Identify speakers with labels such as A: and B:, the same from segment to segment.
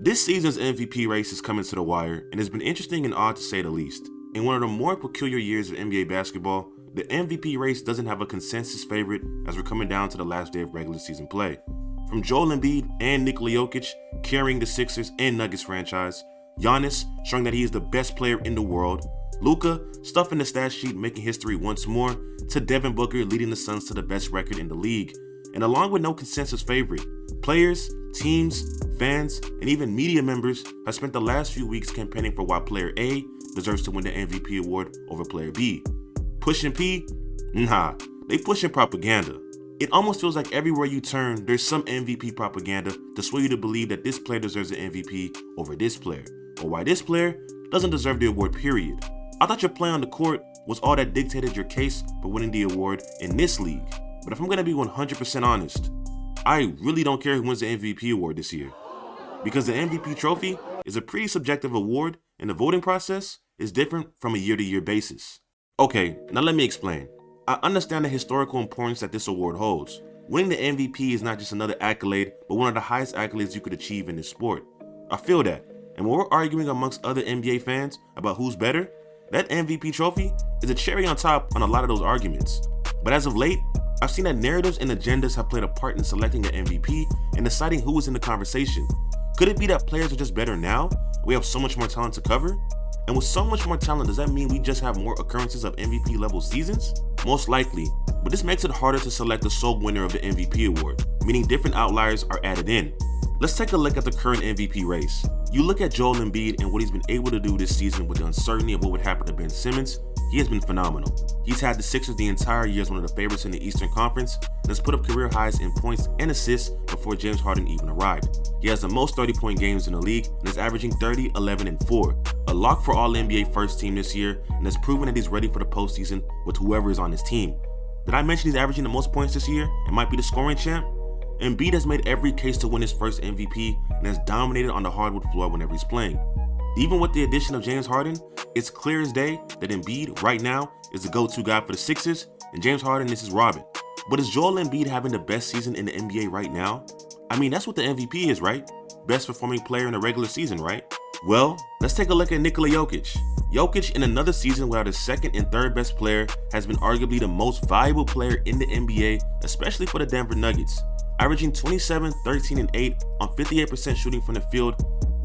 A: This season's MVP race is coming to the wire and has been interesting and odd to say the least. In one of the more peculiar years of NBA basketball, the MVP race doesn't have a consensus favorite as we're coming down to the last day of regular season play. From Joel Embiid and Nikolajokic carrying the Sixers and Nuggets franchise, Giannis showing that he is the best player in the world, Luka stuffing the stat sheet making history once more, to Devin Booker leading the Suns to the best record in the league. And along with no consensus favorite, players, teams, fans, and even media members have spent the last few weeks campaigning for why player A deserves to win the MVP award over player B. Pushing P? Nah, they pushing propaganda. It almost feels like everywhere you turn, there's some MVP propaganda to sway you to believe that this player deserves an MVP over this player, or why this player doesn't deserve the award, period. I thought your play on the court was all that dictated your case for winning the award in this league. But if I'm gonna be 100% honest, I really don't care who wins the MVP award this year. Because the MVP trophy is a pretty subjective award and the voting process is different from a year-to-year basis. Okay, now let me explain. I understand the historical importance that this award holds. Winning the MVP is not just another accolade, but one of the highest accolades you could achieve in this sport. I feel that, and when we're arguing amongst other NBA fans about who's better, that MVP trophy is a cherry on top on a lot of those arguments. But as of late, I've seen that narratives and agendas have played a part in selecting the MVP and deciding who is in the conversation. Could it be that players are just better now? We have so much more talent to cover? And with so much more talent, does that mean we just have more occurrences of MVP level seasons? Most likely, but this makes it harder to select the sole winner of the MVP award, meaning different outliers are added in. Let's take a look at the current MVP race. You look at Joel Embiid and what he's been able to do this season with the uncertainty of what would happen to Ben Simmons. He has been phenomenal. He's had the Sixers the entire year as one of the favorites in the Eastern Conference and has put up career highs in points and assists before James Harden even arrived. He has the most 30-point games in the league and is averaging 30, 11, and 4. A lock for All-NBA first team this year and has proven that he's ready for the postseason with whoever is on his team. Did I mention he's averaging the most points this year and might be the scoring champ? Embiid has made every case to win his first MVP and has dominated on the hardwood floor whenever he's playing. Even with the addition of James Harden, it's clear as day that Embiid right now is the go-to guy for the Sixers and James Harden is his Robin. But is Joel Embiid having the best season in the NBA right now? I mean, that's what the MVP is, right? Best performing player in the regular season, right? Well, let's take a look at Nikolajokic. Jokic, in another season without his second and third best player, has been arguably the most valuable player in the NBA, especially for the Denver Nuggets. Averaging 27, 13, and 8 on 58% shooting from the field.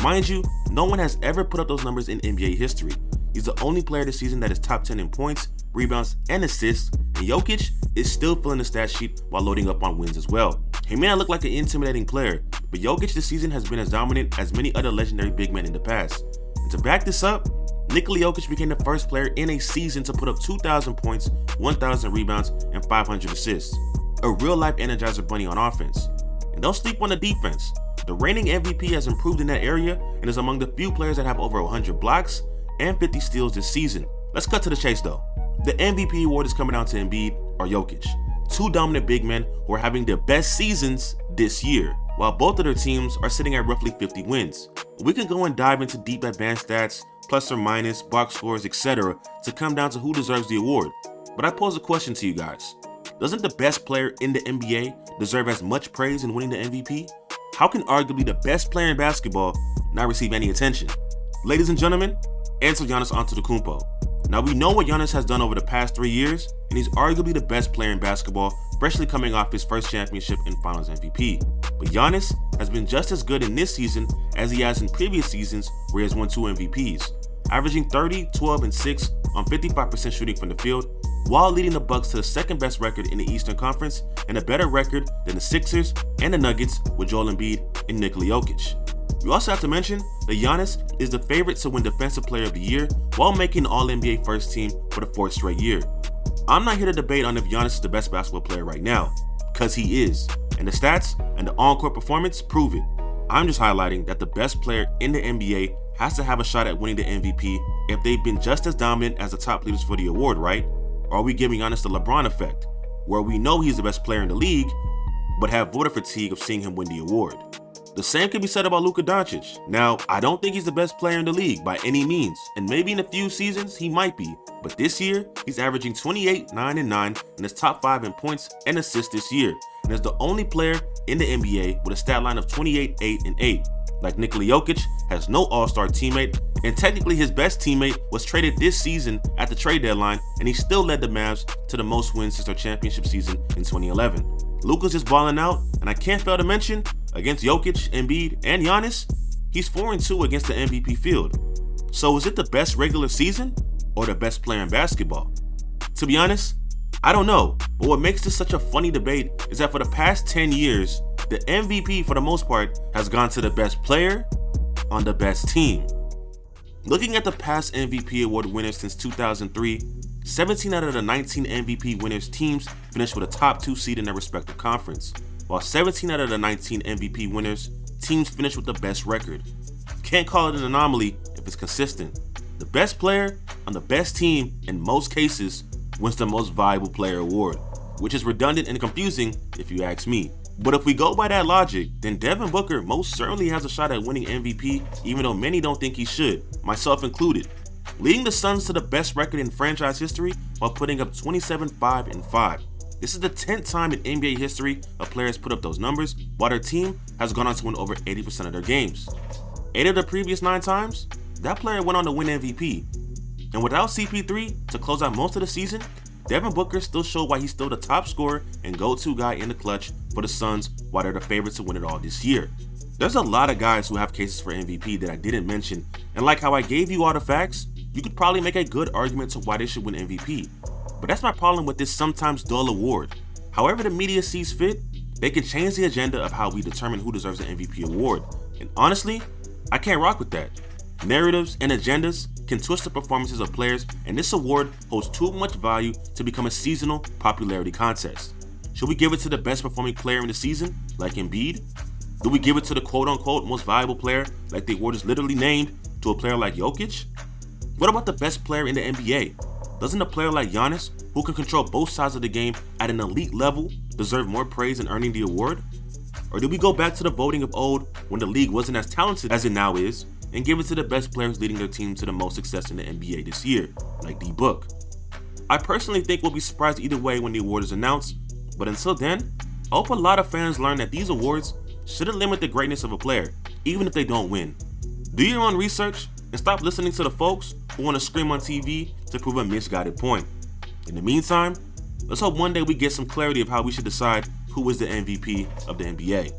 A: Mind you, no one has ever put up those numbers in NBA history. He's the only player this season that is top 10 in points, rebounds, and assists, and Jokic is still filling the stat sheet while loading up on wins as well. He may not look like an intimidating player, but Jokic this season has been as dominant as many other legendary big men in the past. And to back this up, Nikolajokic became the first player in a season to put up 2,000 points, 1,000 rebounds, and 500 assists. A real-life Energizer Bunny on offense. And don't sleep on the defense. The reigning MVP has improved in that area and is among the few players that have over 100 blocks and 50 steals this season. Let's cut to the chase though. The MVP award is coming down to Embiid or Jokic, two dominant big men who are having their best seasons this year, while both of their teams are sitting at roughly 50 wins. We can go and dive into deep advanced stats, plus or minus, box scores, etc. to come down to who deserves the award. But I pose a question to you guys. Doesn't the best player in the NBA deserve as much praise in winning the MVP? How can arguably the best player in basketball not receive any attention? Ladies and gentlemen, answer Giannis Antetokounmpo. Now we know what Giannis has done over the past 3 years, and he's arguably the best player in basketball, freshly coming off his first championship and Finals MVP. But Giannis has been just as good in this season as he has in previous seasons where he has won 2 MVPs, averaging 30, 12, and 6 on 55% shooting from the field, while leading the Bucks to the second best record in the Eastern Conference and a better record than the Sixers and the Nuggets with Joel Embiid and Nikolajokic. We also have to mention that Giannis is the favorite to win Defensive Player of the Year while making All-NBA first team for the 4th straight year. I'm not here to debate on if Giannis is the best basketball player right now, because he is, and the stats and the on-court performance prove it. I'm just highlighting that the best player in the NBA has to have a shot at winning the MVP if they've been just as dominant as the top leaders for the award, right? Or are we giving Giannis the LeBron effect, where we know he's the best player in the league, but have voter fatigue of seeing him win the award? The same can be said about Luka Doncic. Now, I don't think he's the best player in the league by any means, and maybe in a few seasons he might be, but this year, he's averaging 28, 9, and 9 and is top 5 in points and assists this year, and is the only player in the NBA with a stat line of 28, 8, and 8. Like Nikolajokic has no all-star teammate, and technically his best teammate was traded this season at the trade deadline, and he still led the Mavs to the most wins since their championship season in 2011. Luka's just balling out, and I can't fail to mention, against Jokic, Embiid, and Giannis, he's 4-2 against the MVP field. So is it the best regular season or the best player in basketball? To be honest, I don't know, but what makes this such a funny debate is that for the past 10 years, the MVP for the most part has gone to the best player on the best team. Looking at the past MVP award winners since 2003, 17 out of the 19 MVP winners teams finished with a top 2 seed in their respective conference, while 17 out of the 19 MVP winners teams finished with the best record. Can't call it an anomaly if it's consistent. The best player on the best team in most cases wins the most valuable player award, which is redundant and confusing if you ask me. But if we go by that logic, then Devin Booker most certainly has a shot at winning MVP, even though many don't think he should, myself included, leading the Suns to the best record in franchise history while putting up 27-5-5. This is the 10th time in NBA history a player has put up those numbers, while their team has gone on to win over 80% of their games. 8 of the previous 9 times, that player went on to win MVP. And without CP3 to close out most of the season, Devin Booker still showed why he's still the top scorer and go-to guy in the clutch for the Suns while they're the favorites to win it all this year. There's a lot of guys who have cases for MVP that I didn't mention, and like how I gave you all the facts, you could probably make a good argument to why they should win MVP. But that's my problem with this sometimes dull award. However the media sees fit, they can change the agenda of how we determine who deserves the MVP award. And honestly, I can't rock with that. Narratives and agendas can twist the performances of players, and this award holds too much value to become a seasonal popularity contest. Should we give it to the best performing player in the season, like Embiid? Do we give it to the quote-unquote most valuable player, like the award is literally named to a player like Jokic? What about the best player in the NBA? Doesn't a player like Giannis, who can control both sides of the game at an elite level, deserve more praise in earning the award? Or do we go back to the voting of old when the league wasn't as talented as it now is, and give it to the best players leading their team to the most success in the NBA this year, like D-Book? I personally think we'll be surprised either way when the award is announced, but until then, I hope a lot of fans learn that these awards shouldn't limit the greatness of a player, even if they don't win. Do your own research and stop listening to the folks who want to scream on TV to prove a misguided point. In the meantime, let's hope one day we get some clarity of how we should decide who is the MVP of the NBA.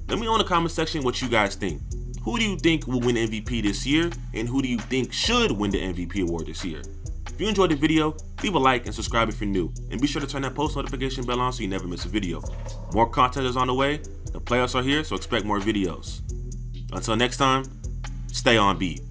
A: Let me know in the comment section what you guys think. Who do you think will win MVP this year, and who do you think should win the MVP award this year? If you enjoyed the video, leave a like and subscribe if you're new, and be sure to turn that post notification bell on so you never miss a video. More content is on the way, the playoffs are here, so expect more videos. Until next time, stay on beat.